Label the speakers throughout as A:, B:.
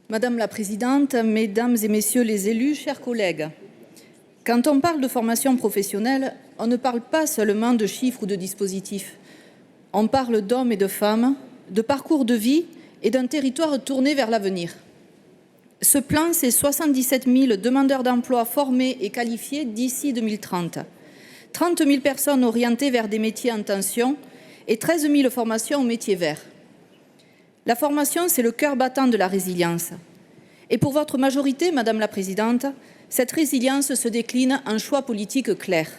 A: Madame la Présidente, Mesdames et Messieurs les élus, chers collègues, quand on parle de formation professionnelle, on ne parle pas seulement de chiffres ou de dispositifs. On parle d'hommes et de femmes, de parcours de vie et d'un territoire tourné vers l'avenir. Ce plan, c'est 77 000 demandeurs d'emploi formés et qualifiés d'ici 2030, 30 000 personnes orientées vers des métiers en tension et 13 000 formations aux métiers verts. La formation, c'est le cœur battant de la résilience. Et pour votre majorité, Madame la Présidente, cette résilience se décline en choix politiques clairs.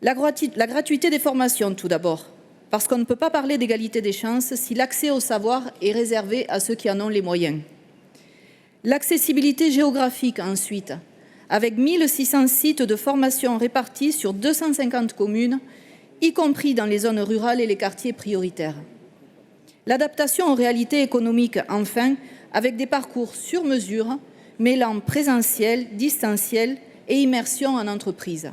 A: La gratuité des formations, tout d'abord, parce qu'on ne peut pas parler d'égalité des chances si l'accès au savoir est réservé à ceux qui en ont les moyens. L'accessibilité géographique, ensuite, avec 1600 sites de formation répartis sur 250 communes, y compris dans les zones rurales et les quartiers prioritaires. L'adaptation aux réalités économiques, enfin, avec des parcours sur mesure, mêlant présentiel, distanciel et immersion en entreprise.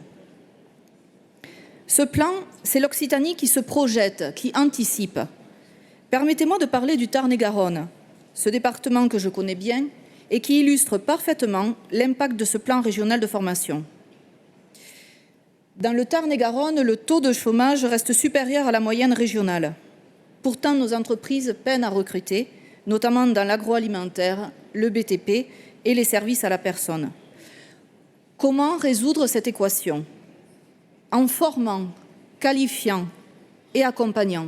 A: Ce plan, c'est l'Occitanie qui se projette, qui anticipe. Permettez-moi de parler du Tarn-et-Garonne, ce département que je connais bien et qui illustre parfaitement l'impact de ce plan régional de formation. Dans le Tarn-et-Garonne, le taux de chômage reste supérieur à la moyenne régionale. Pourtant, nos entreprises peinent à recruter, notamment dans l'agroalimentaire, le BTP et les services à la personne. Comment résoudre cette équation? En formant, qualifiant et accompagnant.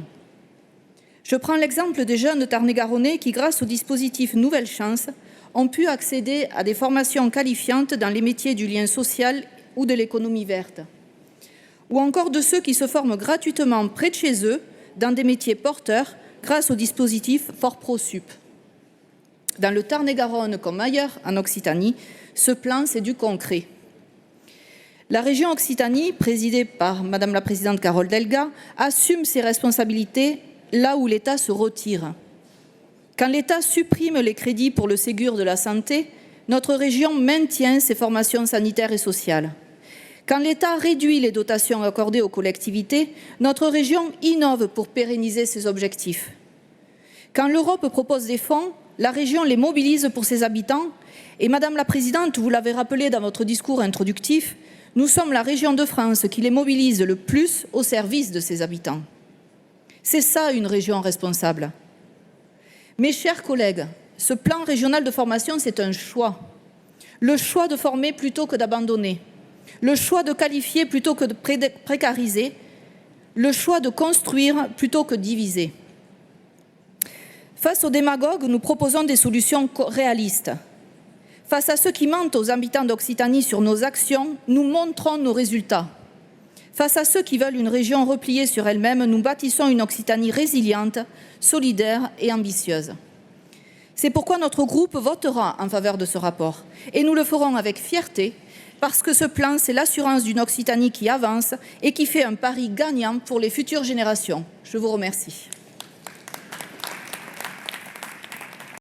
A: Je prends l'exemple des jeunes tarn-et-garonnais qui, grâce au dispositif Nouvelle Chance, ont pu accéder à des formations qualifiantes dans les métiers du lien social ou de l'économie verte. Ou encore de ceux qui se forment gratuitement près de chez eux dans des métiers porteurs grâce au dispositif ForProSup. Dans le Tarn-et-Garonne comme ailleurs en Occitanie, ce plan, c'est du concret. La région Occitanie, présidée par Madame la Présidente Carole Delga, assume ses responsabilités là où l'État se retire. Quand l'État supprime les crédits pour le Ségur de la santé, notre région maintient ses formations sanitaires et sociales. Quand l'État réduit les dotations accordées aux collectivités, notre région innove pour pérenniser ses objectifs. Quand l'Europe propose des fonds, la région les mobilise pour ses habitants. Et Madame la Présidente, vous l'avez rappelé dans votre discours introductif, nous sommes la région de France qui les mobilise le plus au service de ses habitants. C'est ça une région responsable. Mes chers collègues, ce plan régional de formation, c'est un choix. Le choix de former plutôt que d'abandonner. Le choix de qualifier plutôt que de précariser, le choix de construire plutôt que de diviser. Face aux démagogues, nous proposons des solutions réalistes. Face à ceux qui mentent aux habitants d'Occitanie sur nos actions, nous montrons nos résultats. Face à ceux qui veulent une région repliée sur elle-même, nous bâtissons une Occitanie résiliente, solidaire et ambitieuse. C'est pourquoi notre groupe votera en faveur de ce rapport. Et nous le ferons avec fierté, parce que ce plan, c'est l'assurance d'une Occitanie qui avance et qui fait un pari gagnant pour les futures générations. Je vous remercie.